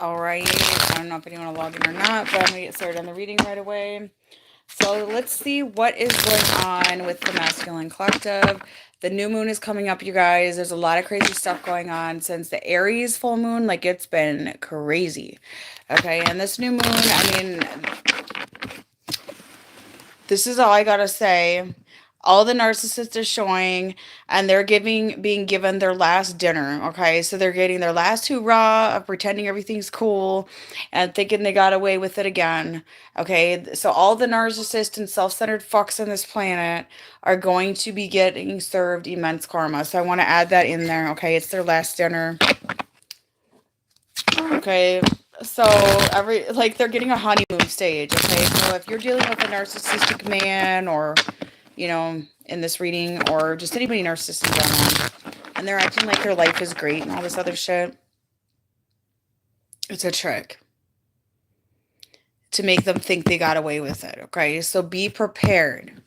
All right. I don't know if anyone will log in or not, but I'm going to get started on the reading right away. So let's see what is going on with the masculine collective. The new moon is coming up, you guys. There's a lot of crazy stuff going on since the Aries full moon. Like, it's been crazy. Okay. And this new moon, I mean, this is all I gotta say. All the narcissists are showing, and they're being given their last dinner. Okay, so they're getting their last hoorah of pretending everything's cool, and thinking they got away with it again. Okay, so all the narcissists and self-centered fucks on this planet are going to be getting served immense karma. So I want to add that in there. Okay, it's their last dinner. Okay, so every like they're getting a honeymoon stage. Okay, so if you're dealing with a narcissistic man, or in this reading, or just anybody narcissistic in general, and they're acting like their life is great and all this other shit, it's a trick to make them think they got away with it. Okay, so be prepared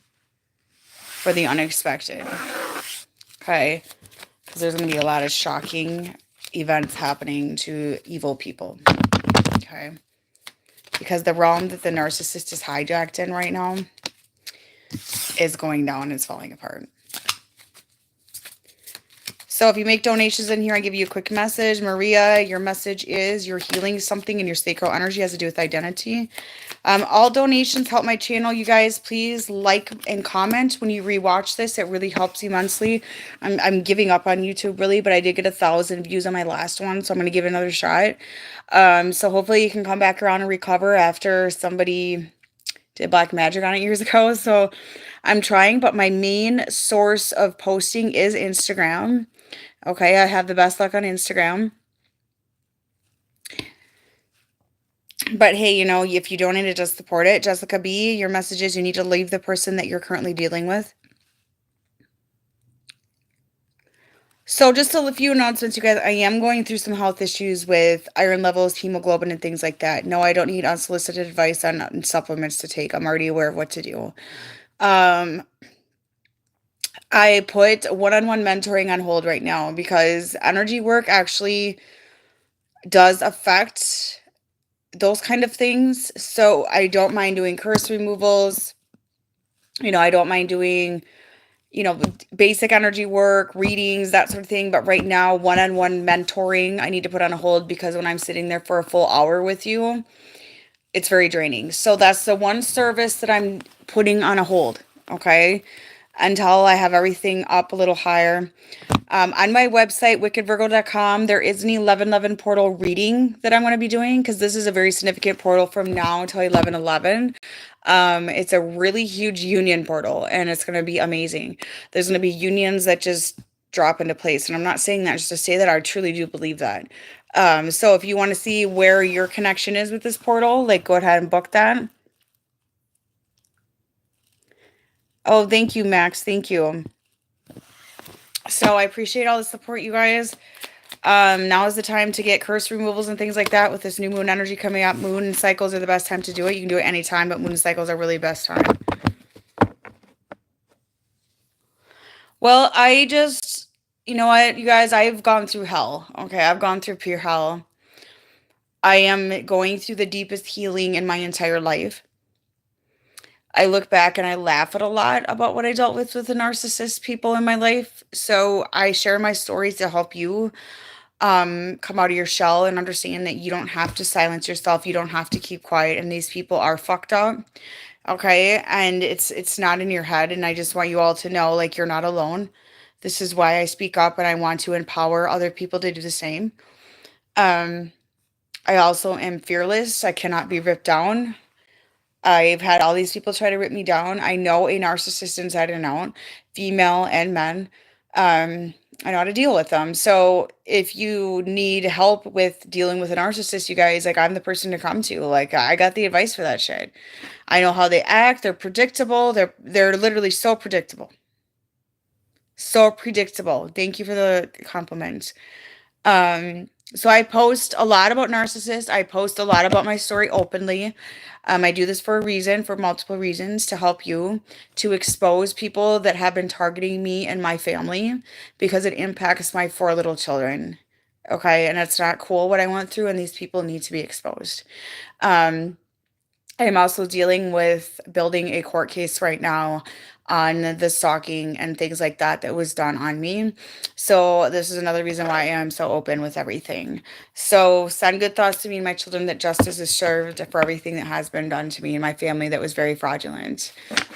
for the unexpected. Okay, because there's going to be a lot of shocking events happening to evil people. Okay, because the realm that the narcissist is hijacked in right now is going down, is falling apart. So if you make donations in here, I give you a quick message. Maria, your message is you're healing something in your sacral energy. It has to do with identity. All donations help my channel. You guys, please like and comment when you rewatch this. It really helps immensely. I'm giving up on YouTube, really, but I did get 1,000 views on my last one, so I'm going to give it another shot. So hopefully you can come back around and recover after somebody did black magic on it years ago. So I'm trying, but my main source of posting is Instagram. Okay, I have the best luck on Instagram. But hey, if you donate it, just support it. Jessica B, your message is you need to leave the person that you're currently dealing with. So just a few announcements, you guys. I am going through some health issues with iron levels, hemoglobin, and things like that. No, I don't need unsolicited advice on supplements to take. I'm already aware of what to do. I put one-on-one mentoring on hold right now because energy work actually does affect those kind of things. So I don't mind doing curse removals. I don't mind doing, basic energy work, readings, that sort of thing. But right now, one-on-one mentoring, I need to put on a hold because when I'm sitting there for a full hour with you, it's very draining. So that's the one service that I'm putting on a hold. Okay. Until I have everything up a little higher. On my website, wickedvirgo.com, there is an 11/11 portal reading that I'm going to be doing because this is a very significant portal from now until 11/11. It's a really huge union portal, and it's going to be amazing. There's going to be unions that just drop into place, and I'm not saying that just to say that. I truly do believe that. So if you want to see where your connection is with this portal, like, go ahead and book that. Oh, thank you, Max. Thank you. So I appreciate all the support, you guys. Now is the time to get curse removals and things like that with this new moon energy coming up. Moon cycles are the best time to do it. You can do it anytime, but moon cycles are really best time. Well, you know what, you guys, I've gone through hell. Okay, I've gone through pure hell. I am going through the deepest healing in my entire life. I look back and I laugh at a lot about what I dealt with the narcissist people in my life. So I share my stories to help you come out of your shell and understand that you don't have to silence yourself. You don't have to keep quiet. And these people are fucked up. Okay. And it's not in your head. And I just want you all to know, like, you're not alone. This is why I speak up, and I want to empower other people to do the same. I also am fearless. I cannot be ripped down. I've had all these people try to rip me down. I know a narcissist inside and out, female and men. I know how to deal with them. So if you need help with dealing with a narcissist, you guys, like, I'm the person to come to. Like, I got the advice for that shit. I know how they act. They're predictable. They're literally so predictable. So predictable. Thank you for the compliment. So I post a lot about narcissists. I post a lot about my story openly. I do this for a reason, for multiple reasons, to help you, to expose people that have been targeting me and my family, because it impacts my 4 little children. Okay, and it's not cool what I went through, and these people need to be exposed. Um, I am also dealing with building a court case right now on the stalking and things like that that was done on me. So this is another reason why I am so open with everything. So send good thoughts to me and my children that justice is served for everything that has been done to me and my family that was very fraudulent.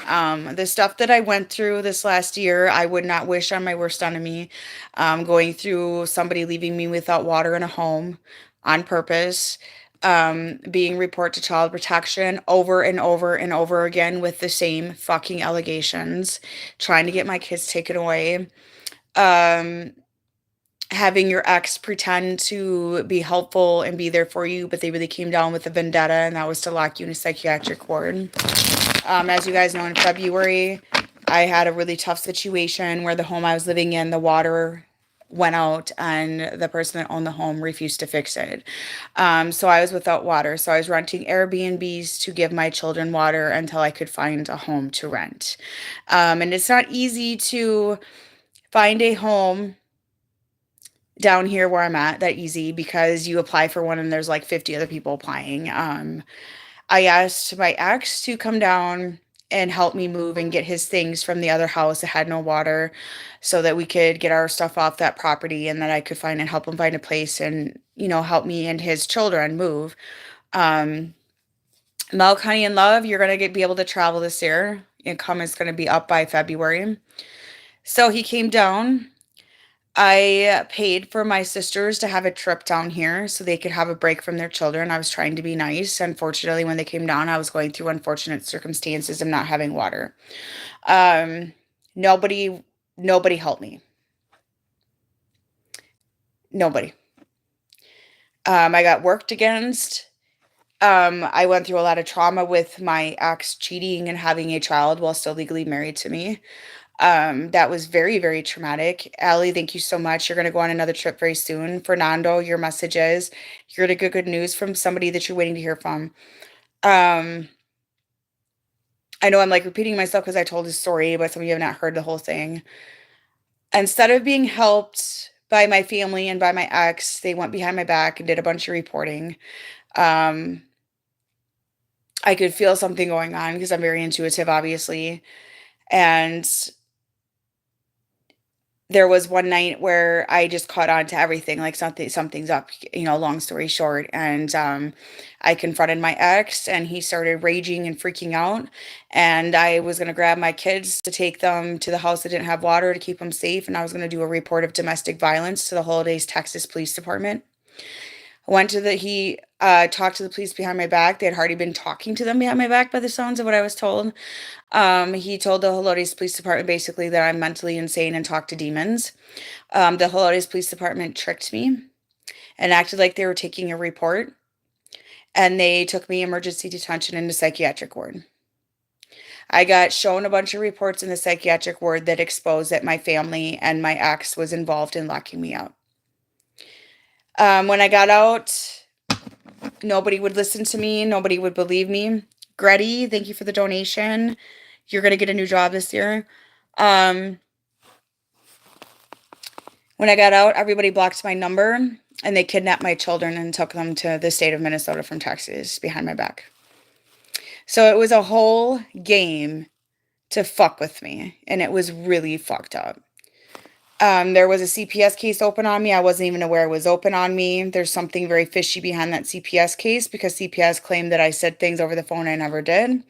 The stuff that I went through this last year, I would not wish on my worst enemy. Going through somebody leaving me without water in a home on purpose, being report to child protection over and over and over again with the same fucking allegations, trying to get my kids taken away, um, having your ex pretend to be helpful and be there for you, but they really came down with a vendetta, and that was to lock you in a psychiatric ward. As you guys know, in February, I had a really tough situation where the home I was living in, the water went out and the person that owned the home refused to fix it. So I was without water. So I was renting Airbnbs to give my children water until I could find a home to rent. And it's not easy to find a home down here where I'm at that easy because you apply for one and there's like 50 other people applying. I asked my ex to come down and help me move and get his things from the other house that had no water so that we could get our stuff off that property and that I could find and help him find a place and, help me and his children move. Um, Milk, Honey, and Love, you're going to be able to travel this year. Income is going to be up by February. So he came down. I paid for my sisters to have a trip down here so they could have a break from their children. I was trying to be nice. Unfortunately, when they came down, I was going through unfortunate circumstances of not having water. Um, nobody, nobody helped me. Nobody. I got worked against. I went through a lot of trauma with my ex cheating and having a child while still legally married to me. That was very, very traumatic. Allie, thank you so much. You're gonna go on another trip very soon. Fernando, your message is you're gonna get good news from somebody that you're waiting to hear from. Um, I know I'm like repeating myself because I told this story, but some of you have not heard the whole thing. Instead of being helped by my family and by my ex, they went behind my back and did a bunch of reporting. Um, I could feel something going on because I'm very intuitive, obviously. And there was one night where I just caught on to everything, like something's up, long story short. And I confronted my ex and he started raging and freaking out. And I was going to grab my kids to take them to the house that didn't have water to keep them safe. And I was going to do a report of domestic violence to the Holidays, Texas Police Department. He talked to the police behind my back. They had already been talking to them behind my back by the sounds of what I was told. He told the Helotes Police Department basically that I'm mentally insane and talk to demons. The Helotes Police Department tricked me and acted like they were taking a report, and they took me emergency detention into psychiatric ward. I got shown a bunch of reports in the psychiatric ward that exposed that my family and my ex was involved in locking me up. When I got out, nobody would listen to me. Nobody would believe me. Gretty, thank you for the donation. You're going to get a new job this year. When I got out, everybody blocked my number and they kidnapped my children and took them to the state of Minnesota from Texas behind my back. So it was a whole game to fuck with me, and it was really fucked up. There was a CPS case open on me. I wasn't even aware it was open on me. There's something very fishy behind that CPS case because CPS claimed that I said things over the phone I never did.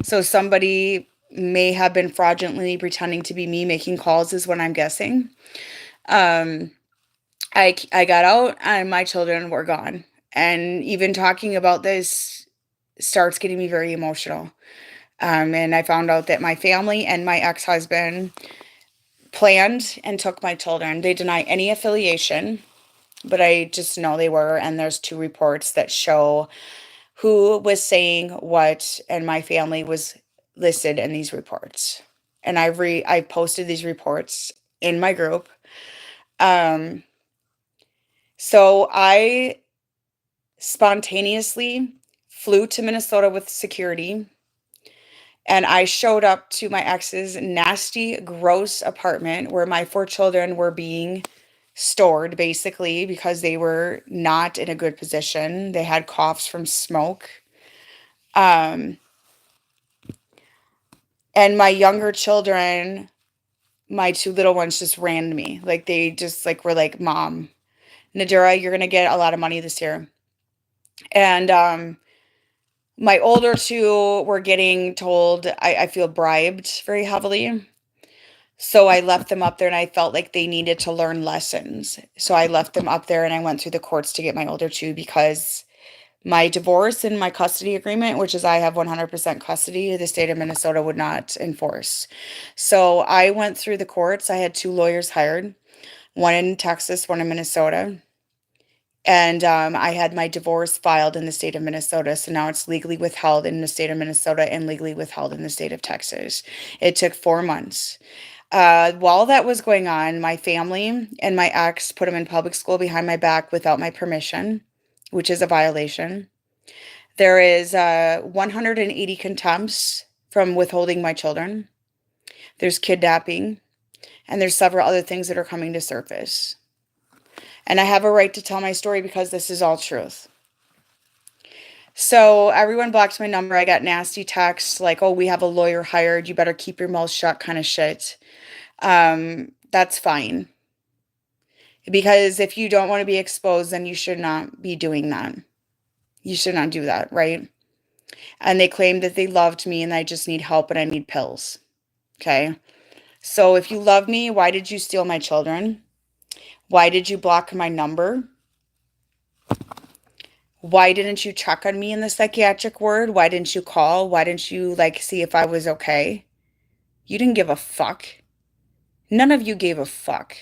So somebody may have been fraudulently pretending to be me making calls is what I'm guessing. I got out and my children were gone. And even talking about this starts getting me very emotional. And I found out that my family and my ex-husband planned and took my children. They deny any affiliation, but I just know they were. And there's 2 reports that show who was saying what, and my family was listed in these reports. And I posted these reports in my group. So I spontaneously flew to Minnesota with security, and I showed up to my ex's nasty, gross apartment where my 4 children were being stored basically because they were not in a good position. They had coughs from smoke. Um, and my younger children, my two little ones just ran to me. Like they just like were like, "Mom, Nadira, you're gonna get a lot of money this year." And my older two were getting told I feel bribed very heavily. So I left them up there and I felt like they needed to learn lessons. So I left them up there and I went through the courts to get my older two because my divorce and my custody agreement, which is I have 100% custody, the state of Minnesota would not enforce. So I went through the courts. I had two lawyers hired, one in Texas, one in Minnesota. And I had my divorce filed in the state of Minnesota. So now it's legally withheld in the state of Minnesota and legally withheld in the state of Texas. It took 4 months. While that was going on, my family and my ex put him in public school behind my back without my permission, which is a violation. There is 180 contempts from withholding my children. There's kidnapping, and there's several other things that are coming to surface. And I have a right to tell my story because this is all truth. So everyone blocked my number. I got nasty texts like, "Oh, we have a lawyer hired. You better keep your mouth shut," kind of shit. That's fine. Because if you don't want to be exposed, then you should not be doing that. You should not do that, right? And they claimed that they loved me and I just need help and I need pills. Okay. So if you love me, why did you steal my children? Why did you block my number? Why didn't you check on me in the psychiatric ward? Why didn't you call? Why didn't you see if I was okay? You didn't give a fuck. None of you gave a fuck.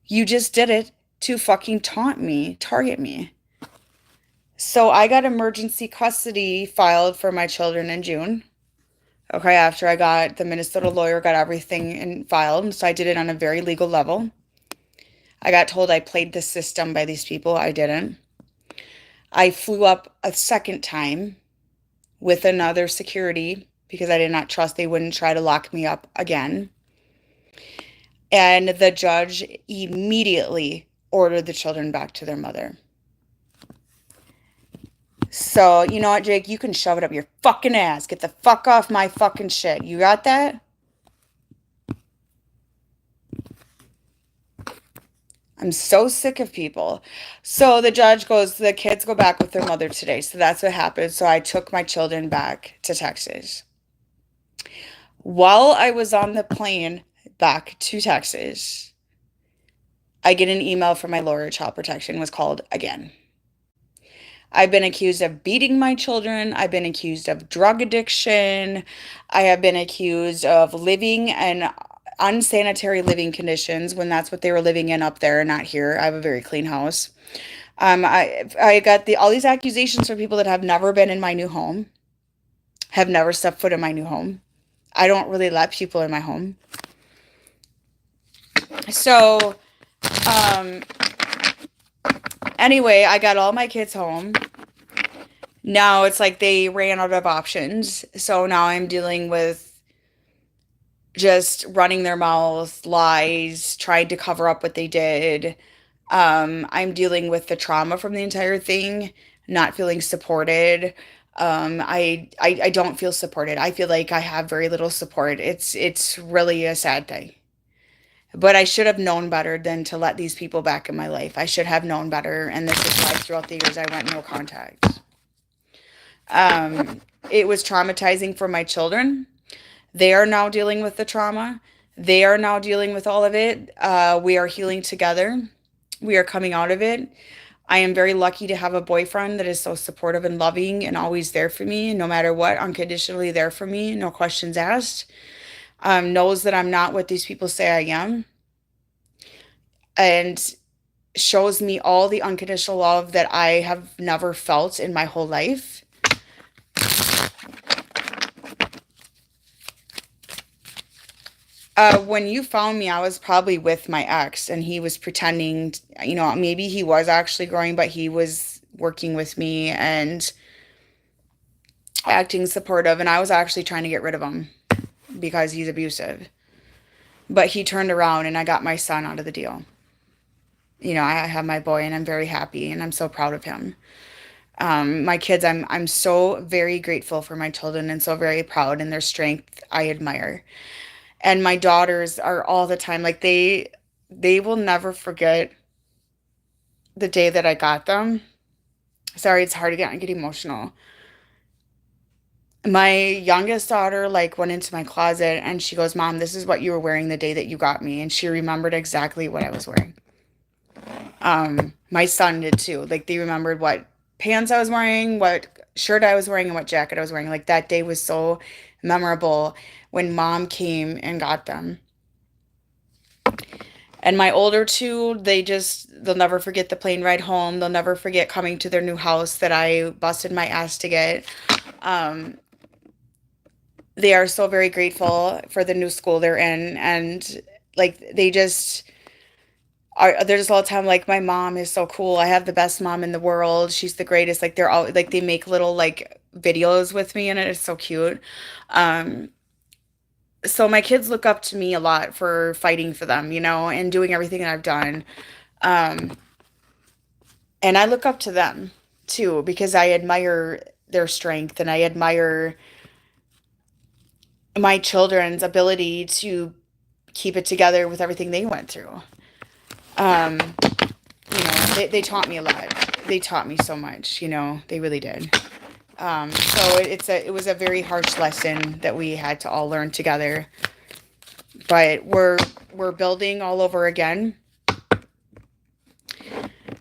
You just did it to fucking taunt me, target me. So I got emergency custody filed for my children in June. Okay, after I got the Minnesota lawyer, got everything filed. So I did it on a very legal level. I got told I played the system by these people. I didn't. I flew up a second time with another security because I did not trust they wouldn't try to lock me up again. And the judge immediately ordered the children back to their mother. So, you know what, Jake? You can shove it up your fucking ass. Get the fuck off my fucking shit. You got that? I'm so sick of people. So the judge goes, the kids go back with their mother today. So that's what happened. So I took my children back to Texas. While I was on the plane back to Texas, I get an email from my lawyer. Child protection was called again. I've been accused of beating my children. I've been accused of drug addiction. I have been accused of living in unsanitary living conditions when that's what they were living in up there, not here. I have a very clean house. I got all these accusations from people that have never been in my new home, have never stepped foot in my new home. I don't really let people in my home. So, anyway, I got all my kids home. Now it's like they ran out of options. So now I'm dealing with just running their mouth, lies, tried to cover up what they did. I'm dealing with the trauma from the entire thing, not feeling supported. I don't feel supported. I feel like I have very little support. It's really a sad thing. But I should have known better than to let these people back in my life. I should have known better, and this is why throughout the years I went no contact. It was traumatizing for my children. They are now dealing with the trauma. They are now dealing with all of it. We are healing together. We are coming out of it. I am very lucky to have a boyfriend that is so supportive and loving and always there for me, no matter what, unconditionally there for me, no questions asked. Knows that I'm not what these people say I am, and shows me all the unconditional love that I have never felt in my whole life. When you found me, I was probably with my ex, and he was pretending, maybe he was actually growing, but he was working with me and acting supportive, and I was actually trying to get rid of him because he's abusive. But he turned around and I got my son out of the deal. I have my boy and I'm very happy and I'm so proud of him. My kids, I'm so very grateful for my children and so very proud and their strength I admire. And my daughters are all the time like they will never forget the day that I got them. Sorry, it's hard to get emotional. My youngest daughter like went into my closet and she goes, "Mom, this is what you were wearing the day that you got me." And she remembered exactly what I was wearing. My son did too. Like they remembered what pants I was wearing, what shirt I was wearing, and what jacket I was wearing. Like that day was so memorable when mom came and got them. And my older two, they'll never forget the plane ride home. They'll never forget coming to their new house that I busted my ass to get. Um, they are so very grateful for the new school they're in. And like they just are, they're just all the time like, my mom is so cool. I have the best mom in the world. She's the greatest. Like they're all like, they make little like videos with me and it's so cute. Um, so my kids look up to me a lot for fighting for them, and doing everything that I've done. Um, and I look up to them too because I admire their strength and I admire my children's ability to keep it together with everything they went through. Um, they taught me a lot. They taught me so much, they really did. So it was a very harsh lesson that we had to all learn together. But we're building all over again.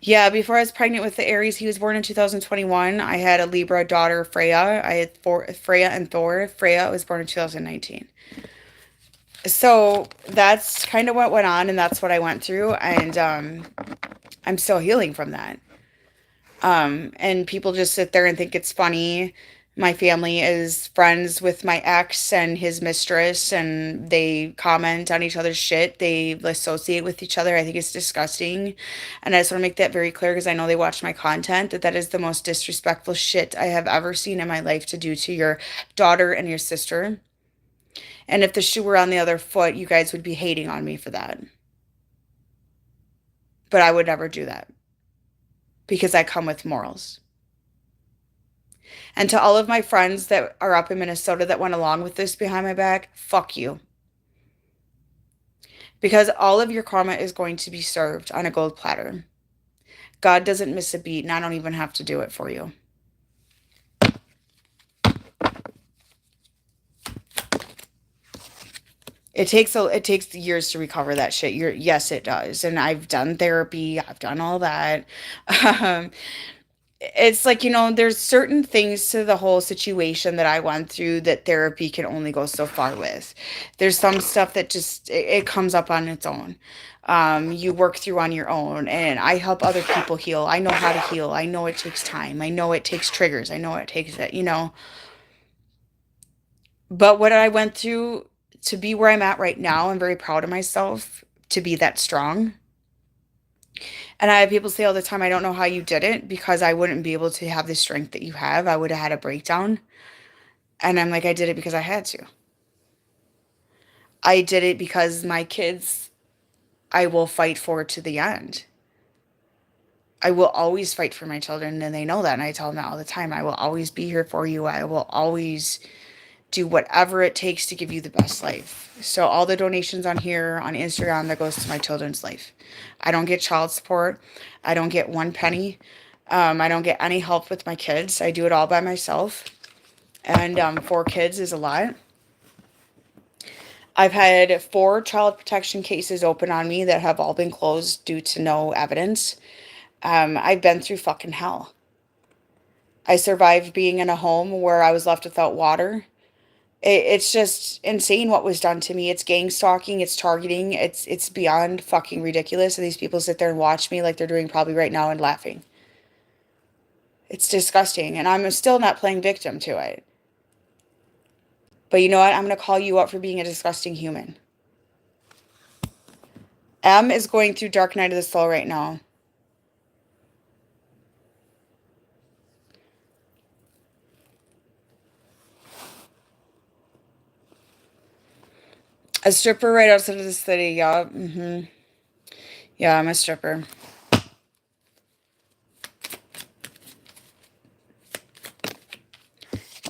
Yeah, before I was pregnant with the Aries, he was born in 2021. I had a Libra daughter, Freya. I had Freya and Thor. Freya was born in 2019. So that's kind of what went on, and that's what I went through, and I'm still healing from that. And people just sit there and think it's funny. My family is friends with my ex and his mistress, and they comment on each other's shit. They associate with each other. I think it's disgusting. And I just want to make that very clear because I know they watch my content that that is the most disrespectful shit I have ever seen in my life to do to your daughter and your sister. And if the shoe were on the other foot, you guys would be hating on me for that. But I would never do that because I come with morals. And to all of my friends that are up in Minnesota that went along with this behind my back, fuck you. Because all of your karma is going to be served on a gold platter. God doesn't miss a beat, and I don't even have to do it for you. It takes years to recover that shit. Yes, it does. And I've done therapy, I've done all that. Um, it's like, there's certain things to the whole situation that I went through that therapy can only go so far with. There's some stuff that just it comes up on its own. You work through on your own, and I help other people heal. I know how to heal. I know it takes time. I know it takes triggers. I know it takes that. But what I went through to be where I'm at right now, I'm very proud of myself to be that strong. And I have people say all the time, I don't know how you did it because I wouldn't be able to have the strength that you have. I would have had a breakdown. And I'm like, I did it because I had to. I did it because my kids, I will fight for to the end. I will always fight for my children, and they know that. And I tell them that all the time. I will always be here for you. I will always do whatever it takes to give you the best life. So all the donations on here on Instagram that goes to my children's life. I don't get child support. I don't get one penny. I don't get any help with my kids. I do it all by myself. And 4 kids is a lot. I've had 4 child protection cases open on me that have all been closed due to no evidence. I've been through fucking hell. I survived being in a home where I was left without water. It's just insane what was done to me. It's gang stalking, it's targeting, it's beyond fucking ridiculous. And these people sit there and watch me like they're doing probably right now and laughing. It's disgusting, and I'm still not playing victim to it. But you know what? I'm gonna call you out for being a disgusting human. M is going through dark night of the soul right now. A stripper right outside of the city. Yeah, yeah, I'm a stripper.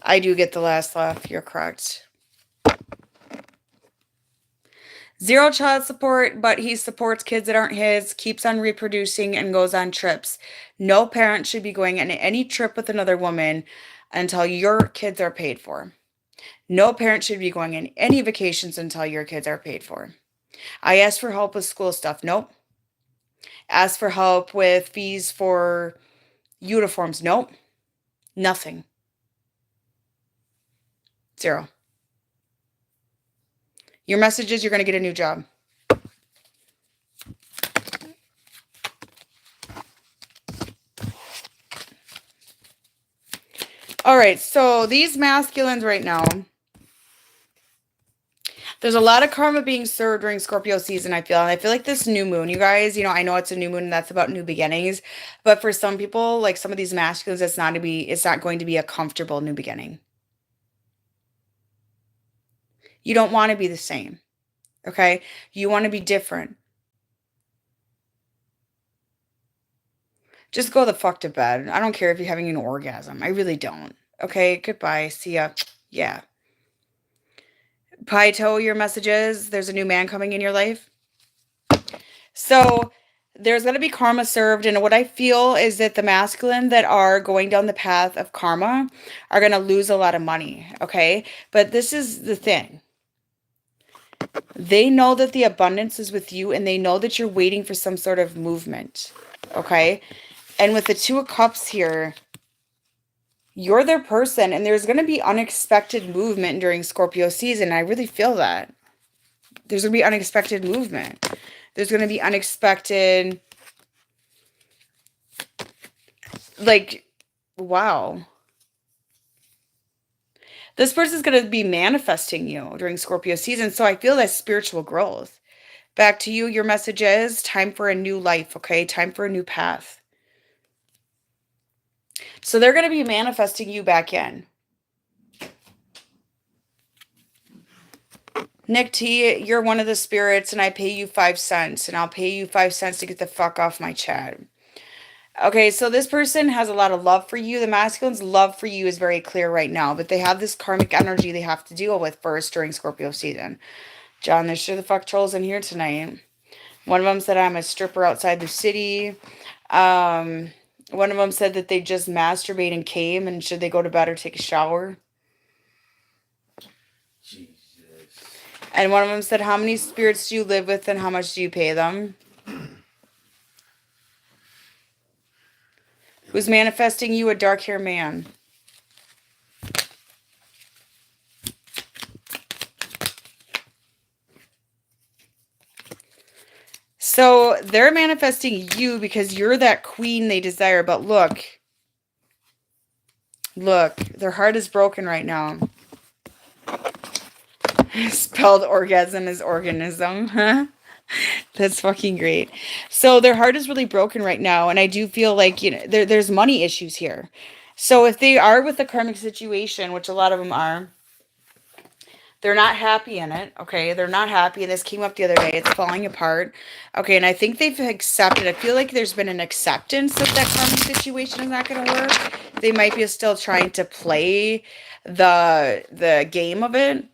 I do get the last laugh. You're correct. 0 child support, but he supports kids that aren't his, keeps on reproducing, and goes on trips. No parent should be going on any trip with another woman until your kids are paid for. No parent should be going on any vacations until your kids are paid for. I asked for help with school stuff. Nope. Asked for help with fees for uniforms. Nope. Nothing. 0. Your message is you're going to get a new job. All right, so these masculines right now, there's a lot of karma being served during Scorpio season, I feel. And I feel like this new moon, you guys, I know it's a new moon and that's about new beginnings. But for some people, like some of these masculines, it's not going to be a comfortable new beginning. You don't want to be the same. Okay? You want to be different. Just go the fuck to bed. I don't care if you're having an orgasm. I really don't. Okay? Goodbye. See ya. Yeah. Paito, your messages. There's a new man coming in your life. So there's going to be karma served. And what I feel is that the masculine that are going down the path of karma are going to lose a lot of money. Okay? But this is the thing. They know that the abundance is with you and they know that you're waiting for some sort of movement. Okay? And with the 2 of Cups here, you're their person and there's going to be unexpected movement during Scorpio season. I really feel that. There's going to be unexpected movement. There's going to be unexpected, like, wow. This person's going to be manifesting you during Scorpio season. So I feel that spiritual growth. Back to you. Your message is time for a new life. Okay. Time for a new path. So they're going to be manifesting you back in. Nick T, you're one of the spirits and I pay you 5 cents and I'll pay you 5 cents to get the fuck off my chat. Okay, so this person has a lot of love for you. The masculine's love for you is very clear right now, but they have this karmic energy they have to deal with first during Scorpio season. John, there's sure the fuck trolls in here tonight. One of them said I'm a stripper outside the city. One of them said that they just masturbate and came and should they go to bed or take a shower. Jesus. And one of them said, how many spirits do you live with and how much do you pay them? Who's manifesting you? A dark-haired man. So they're manifesting you because you're that queen they desire. But look, their heart is broken right now. Spelled orgasm as organism. Huh? That's fucking great. So their heart is really broken right now. And I do feel like, there's money issues here. So if they are with a karmic situation, which a lot of them are, they're not happy in it. Okay. They're not happy. And this came up the other day. It's falling apart. Okay. And I think they've accepted. I feel like there's been an acceptance that karmic situation is not going to work. They might be still trying to play the game of it.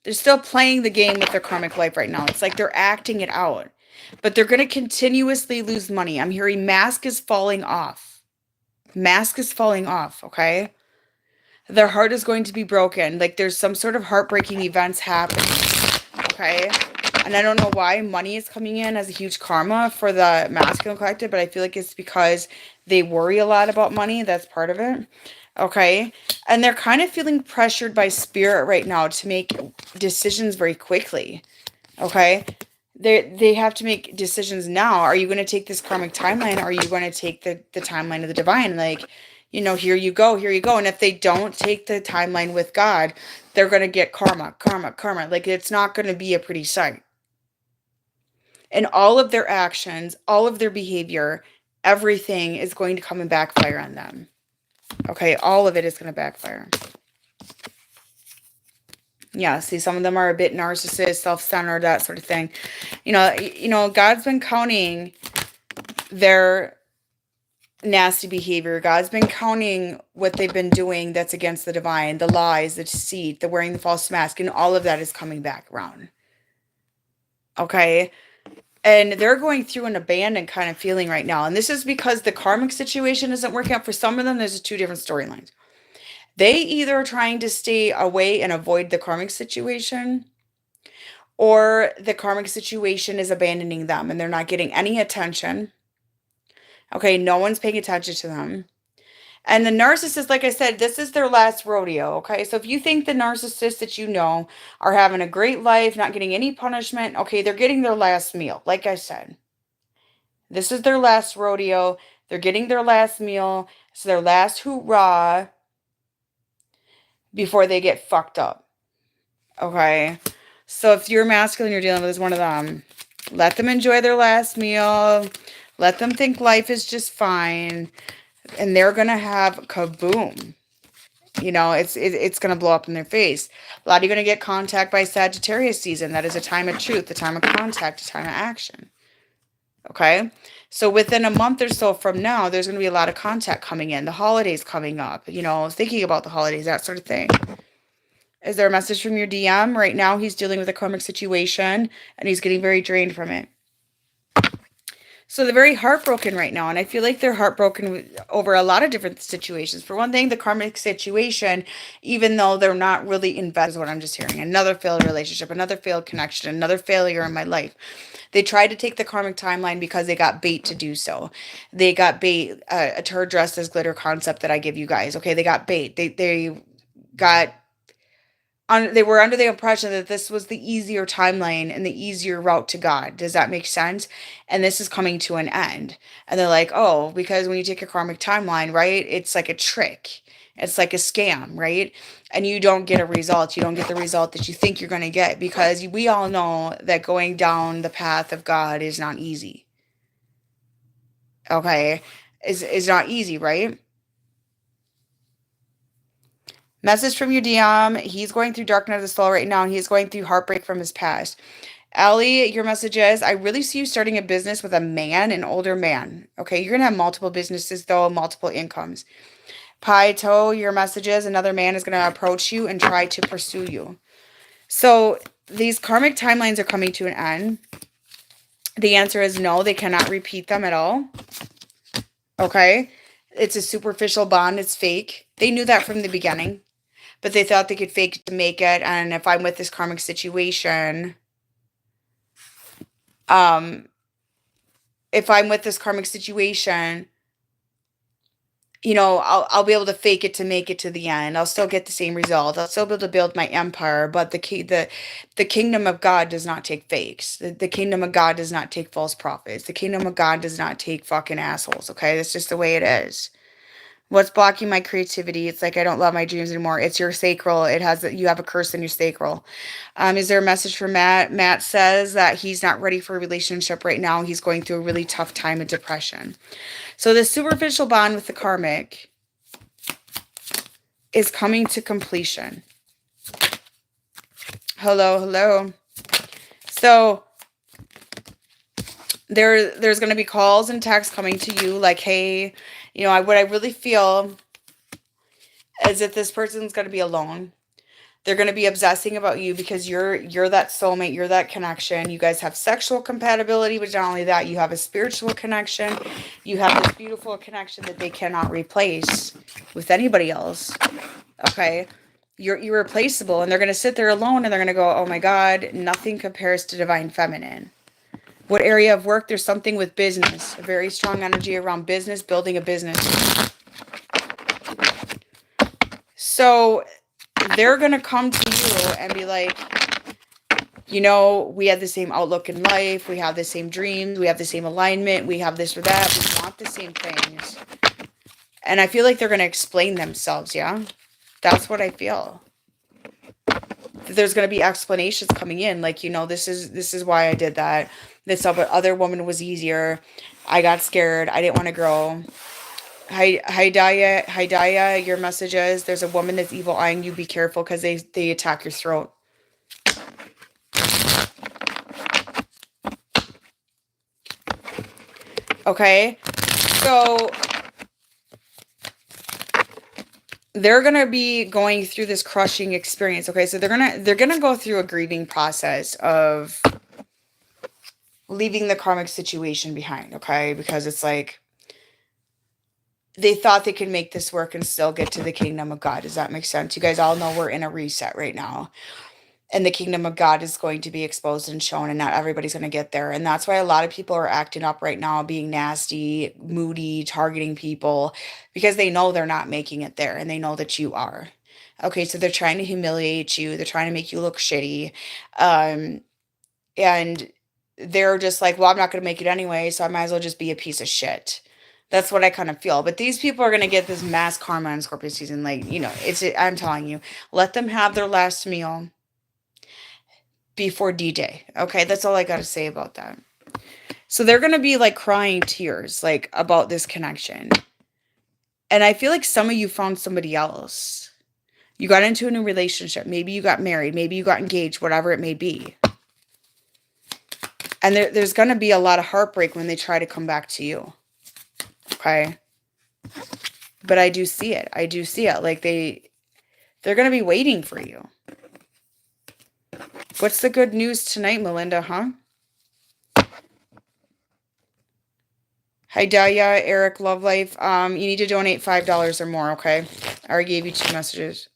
They're still playing the game with their karmic life right now. It's like they're acting it out. But they're going to continuously lose money. I'm hearing mask is falling off. Mask is falling off, okay? Their heart is going to be broken. Like there's some sort of heartbreaking events happening, okay? And I don't know why money is coming in as a huge karma for the masculine collective, but I feel like it's because they worry a lot about money. That's part of it. Okay. And they're kind of feeling pressured by spirit right now to make decisions very quickly. Okay. They have to make decisions now. Are you going to take this karmic timeline? Or are you going to take the timeline of the divine? Like, here you go. And if they don't take the timeline with God, they're going to get karma. Like it's not going to be a pretty sight. And all of their actions, all of their behavior, everything is going to come and backfire on them. Okay, all of it is going to backfire. Yeah, see, some of them are a bit narcissist, self-centered, that sort of thing. God's been counting their nasty behavior. God's been counting what they've been doing that's against the divine, the lies, the deceit, the wearing the false mask, and all of that is coming back around. Okay? And they're going through an abandoned kind of feeling right now. And this is because the karmic situation isn't working out. For some of them, there's two different storylines. They either are trying to stay away and avoid the karmic situation, or the karmic situation is abandoning them and they're not getting any attention. Okay, no one's paying attention to them. And the narcissist, like I said, this is their last rodeo. Okay, so if you think the narcissists that you know are having a great life, not getting any punishment, okay, they're getting their last meal. Like I said, this is their last rodeo. They're getting their last meal. It's their last hoorah before they get fucked up. Okay, so if you're masculine, you're dealing with one of them. Let them enjoy their last meal. Let them think life is just fine. And they're going to have kaboom. You know, it's going to blow up in their face. A lot of you are going to get contact by Sagittarius season. That is a time of truth, a time of contact, a time of action. Okay? So within a month or so from now, there's going to be a lot of contact coming in. The holidays coming up. You know, thinking about the holidays, that sort of thing. Is there a message from your DM? Right now, he's dealing with a karmic situation, and he's getting very drained from it. So they're very heartbroken right now, and I feel like they're heartbroken over a lot of different situations. For one thing, the karmic situation, even though they're not really invested, is what I'm just hearing. Another failed relationship, another failed connection, another failure in my life. They tried to take the karmic timeline because they got bait to do so. They got bait, a turd dressed as glitter concept that I give you guys. Okay, they got bait. They got they were under the impression that this was the easier timeline and the easier route to God. Does that make sense? And this is coming to an end. And they're like, oh, because when you take a karmic timeline, right, it's like a trick. It's like a scam, right? And you don't get a result. You don't get the result that you think you're going to get, because we all know that going down the path of God is not easy. Okay? Is not easy, right? Message from your DM. He's going through dark night of the soul right now, and he's going through heartbreak from his past. Allie, your message is, I really see you starting a business with a man, an older man. Okay, you're going to have multiple businesses, though, multiple incomes. Pi To, your message is, another man is going to approach you and try to pursue you. So these karmic timelines are coming to an end. The answer is no, they cannot repeat them at all. Okay, it's a superficial bond. It's fake. They knew that from the beginning. But they thought they could fake it to make it. And if I'm with this karmic situation, if I'm with this karmic situation, you know, I'll be able to fake it to make it to the end. I'll still get the same result. I'll still be able to build my empire. But the kingdom of God does not take fakes. The kingdom of God does not take false prophets. The kingdom of God does not take fucking assholes. Okay, that's just the way it is. What's blocking my creativity? It's like I don't love my dreams anymore. It's your sacral. You have a curse in your sacral. Is there a message for Matt? Matt says that he's not ready for a relationship right now. He's going through a really tough time of depression. So the superficial bond with the karmic is coming to completion. Hello. So there's going to be calls and texts coming to you like, hey, you know, what I really feel is that this person's going to be alone. They're going to be obsessing about you because you're that soulmate, you're that connection. You guys have sexual compatibility, but not only that, you have a spiritual connection. You have this beautiful connection that they cannot replace with anybody else. Okay? You're irreplaceable, and they're going to sit there alone and they're going to go, oh my God, nothing compares to divine feminine. What area of work? There's something with business. A very strong energy around business, building a business. So they're going to come to you and be like, you know, we have the same outlook in life. We have the same dreams. We have the same alignment. We have this or that. We want the same things. And I feel like they're going to explain themselves, yeah? That's what I feel. There's going to be explanations coming in. Like, you know, this is why I did that. This other woman was easier. I got scared. I didn't want to grow. Hi Daya, your message is, there's a woman that's evil eyeing you. Be careful because they attack your throat. Okay? So they're going to be going through this crushing experience. Okay? So they're going to go through a grieving process of leaving the karmic situation behind, okay? Because it's like they thought they could make this work and still get to the kingdom of God. Does that make sense? You guys all know we're in a reset right now. And the kingdom of God is going to be exposed and shown, and not everybody's going to get there. And that's why a lot of people are acting up right now, being nasty, moody, targeting people because they know they're not making it there and they know that you are. Okay, so they're trying to humiliate you, they're trying to make you look shitty. Um, and they're just like, well, I'm not going to make it anyway, so I might as well just be a piece of shit. That's what I kind of feel. But these people are going to get this mass karma in Scorpio season. Like, I'm telling you, let them have their last meal before D-Day. Okay, that's all I got to say about that. So they're going to be like crying tears, like about this connection. And I feel like some of you found somebody else. You got into a new relationship. Maybe you got married. Maybe you got engaged, whatever it may be. And there's going to be a lot of heartbreak when they try to come back to you. Okay. But I do see it. I do see it. Like they're going to be waiting for you. What's the good news tonight, Melinda, huh? Hi, Dahlia, Eric, Love Life. You need to donate $5 or more, okay? I already gave you 2 messages.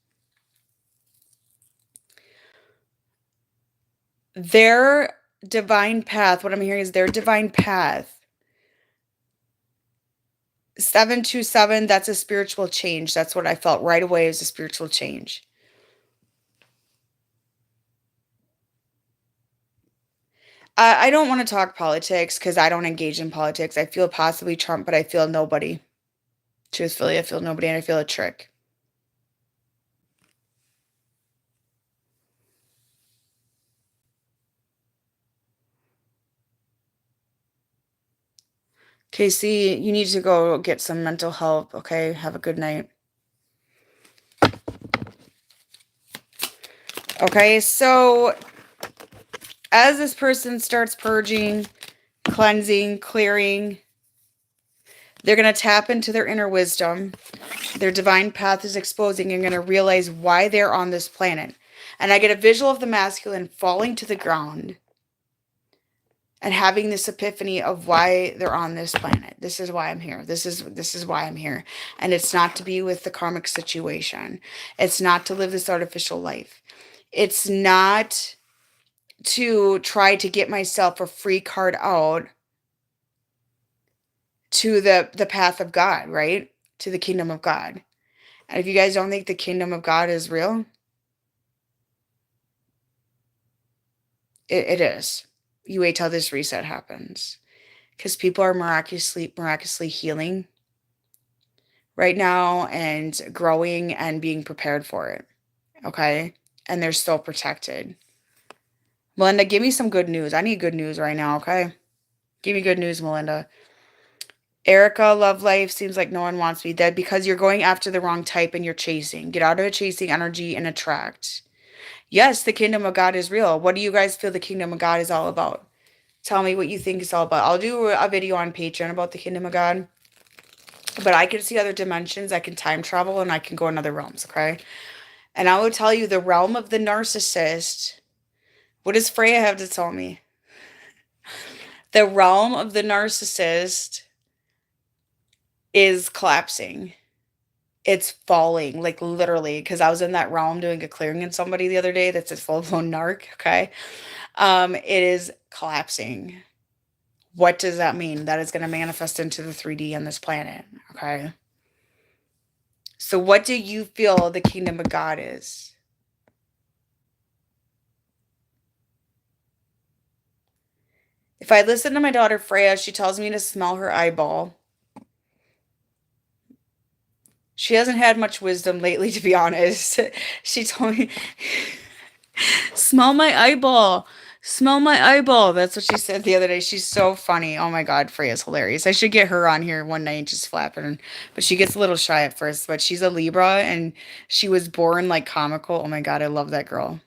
Their divine path, what I'm hearing is their divine path. 727, that's a spiritual change. That's what I felt right away, is a spiritual change. I don't want to talk politics because I don't engage in politics. I feel possibly Trump, but I feel nobody. Truthfully, I feel nobody, and I feel a trick. Casey, you need to go get some mental help, okay? Have a good night. Okay, so as this person starts purging, cleansing, clearing, they're going to tap into their inner wisdom. Their divine path is exposing. You're going to realize why they're on this planet. And I get a visual of the masculine falling to the ground and having this epiphany of why they're on this planet. This is why I'm here. This is why I'm here. And it's not to be with the karmic situation. It's not to live this artificial life. It's not to try to get myself a free card out to the path of God, right? To the kingdom of God. And if you guys don't think the kingdom of God is real, it is. You wait till this reset happens. Because people are miraculously healing right now and growing and being prepared for it. Okay? And they're still protected. Melinda, give me some good news. I need good news right now, okay? Give me good news, Melinda. Erica, love life. Seems like no one wants me dead because you're going after the wrong type and you're chasing. Get out of a chasing energy and attract. Yes, the kingdom of God is real. What do you guys feel the kingdom of God is all about? Tell me what you think it's all about. I'll do a video on Patreon about the kingdom of God. But I can see other dimensions. I can time travel and I can go in other realms, okay? And I will tell you the realm of the narcissist. What does Freya have to tell me? The realm of the narcissist is collapsing. It's falling, like literally, because I was in that realm doing a clearing in somebody the other day that's a full-blown narc, okay? It is collapsing. What does that mean? That is going to manifest into the 3D on this planet, okay? So what do you feel the kingdom of God is? If I listen to my daughter Freya, she tells me to smell her eyeball. She hasn't had much wisdom lately, to be honest. She told me, smell my eyeball. Smell my eyeball. That's what she said the other day. She's so funny. Oh my God, Freya's hilarious. I should get her on here one night just flapping. But she gets a little shy at first. But she's a Libra and she was born like comical. Oh my God, I love that girl.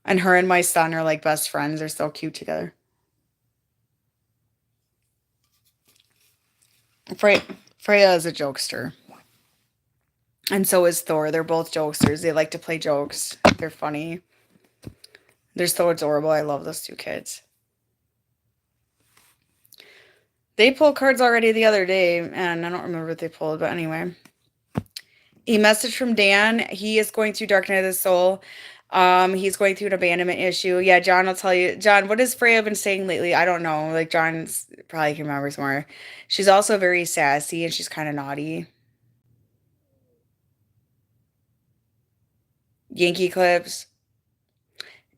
And her and my son are like best friends. They're so cute together. Freya is a jokester. And so is Thor. They're both jokesters. They like to play jokes. They're funny. They're so adorable. I love those two kids. They pulled cards already the other day, and I don't remember what they pulled, but anyway. A message from Dan. He is going through Dark Night of the Soul. He's going through an abandonment issue. Yeah, John will tell you. John, what has Freya been saying lately? I don't know. Like, John's probably can remember more. She's also very sassy and she's kind of naughty. Yankee clips.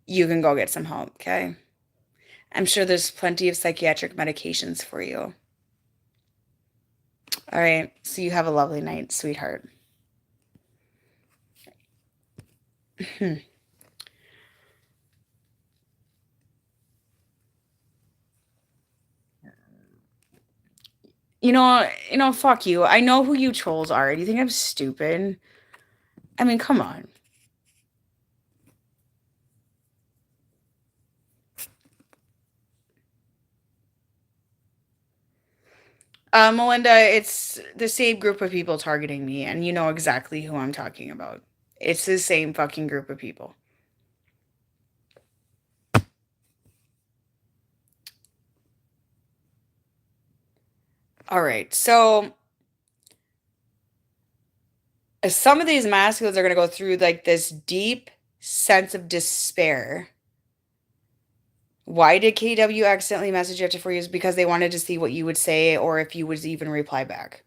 You can go get some help, okay? I'm sure there's plenty of psychiatric medications for you. All right. So you have a lovely night, sweetheart. Fuck you. I know who you trolls are. Do you think I'm stupid? I mean, come on. Melinda, it's the same group of people targeting me, and you know exactly who I'm talking about. It's the same fucking group of people. All right, so some of these masculines are going to go through like this deep sense of despair. Why did KW accidentally message you after 4 years? Because they wanted to see what you would say or if you would even reply back.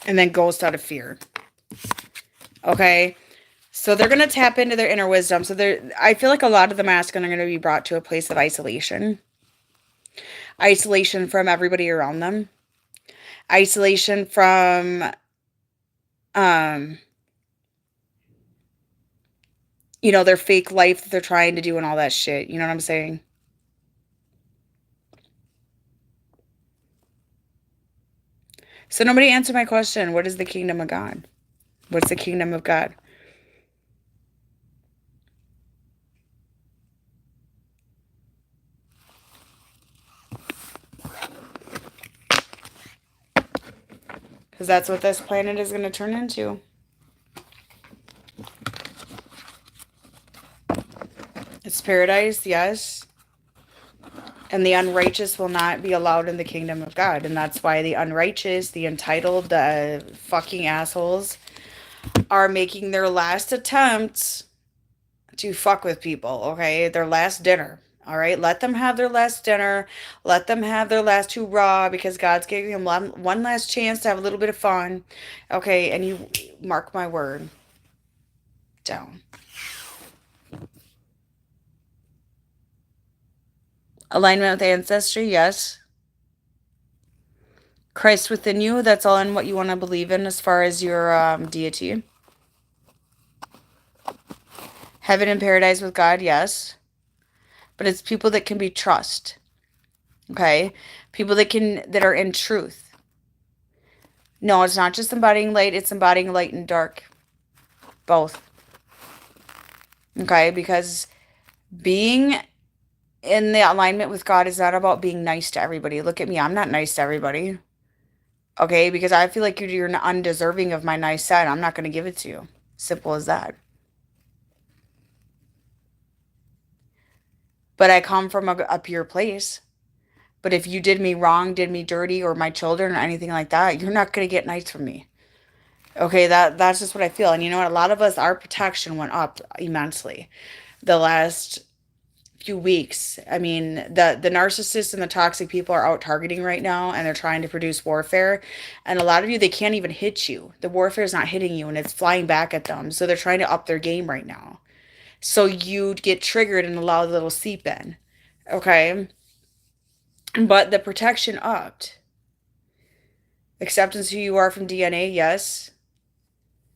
And then ghost out of fear. Okay. So they're going to tap into their inner wisdom. So I feel like a lot of the masculine are going to be brought to a place of isolation. Isolation from everybody around them. Isolation from their fake life that they're trying to do and all that shit. You know what I'm saying? So nobody answered my question. What is the kingdom of God? What's the kingdom of God? Because that's what this planet is going to turn into. It's paradise, yes. And the unrighteous will not be allowed in the kingdom of God. And that's why the unrighteous, the entitled, the fucking assholes are making their last attempts to fuck with people, okay? Their last dinner, all right? Let them have their last dinner. Let them have their last hoorah because God's giving them one last chance to have a little bit of fun, okay? And you mark my word down. Alignment with ancestry, yes. Christ within you, that's all in what you want to believe in as far as your deity. Heaven and paradise with God, yes. But it's people that can be trust. Okay? People that are in truth. No, it's not just embodying light, it's embodying light and dark. Both. Okay? Because being in the alignment with God is not about being nice to everybody. Look at me, I'm not nice to everybody. Okay? Because I feel like you're undeserving of my nice side. I'm not going to give it to you. Simple as that. But I come from a pure place. But if you did me wrong, did me dirty, or my children, or anything like that, you're not going to get nice from me. Okay, that's just what I feel. And you know what? A lot of us, our protection went up immensely the last few weeks. I mean, the narcissists and the toxic people are out targeting right now, and they're trying to produce warfare. And a lot of you, they can't even hit you. The warfare is not hitting you, and it's flying back at them. So they're trying to up their game right now. So you'd get triggered and allow the little seep in. Okay? But the protection upped. Acceptance who you are from DNA, yes.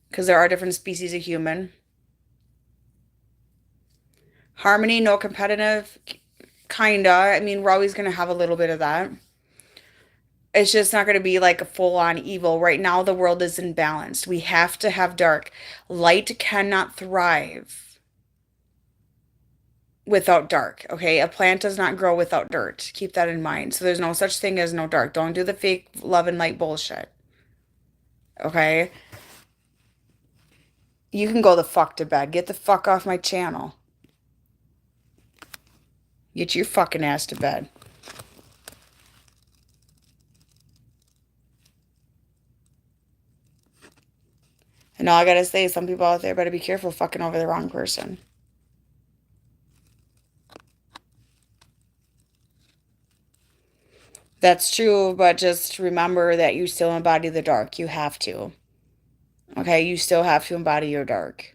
Because there are different species of human. Harmony, no competitive. Kinda. I mean, we're always going to have a little bit of that. It's just not going to be like a full-on evil. Right now, the world is imbalanced. We have to have dark. Light cannot thrive without dark, okay? A plant does not grow without dirt. Keep that in mind. So there's no such thing as no dark. Don't do the fake love and light bullshit, okay? You can go the fuck to bed. Get the fuck off my channel. Get your fucking ass to bed. And all I gotta say is some people out there better be careful fucking over the wrong person. That's true, but just remember that you still embody the dark. You have to. Okay, you still have to embody your dark.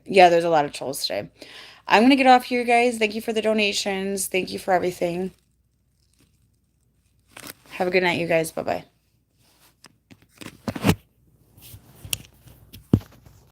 Yeah, there's a lot of trolls today. I'm gonna get off here, guys. Thank you for the donations. Thank you for everything. Have a good night, you guys. Bye-bye.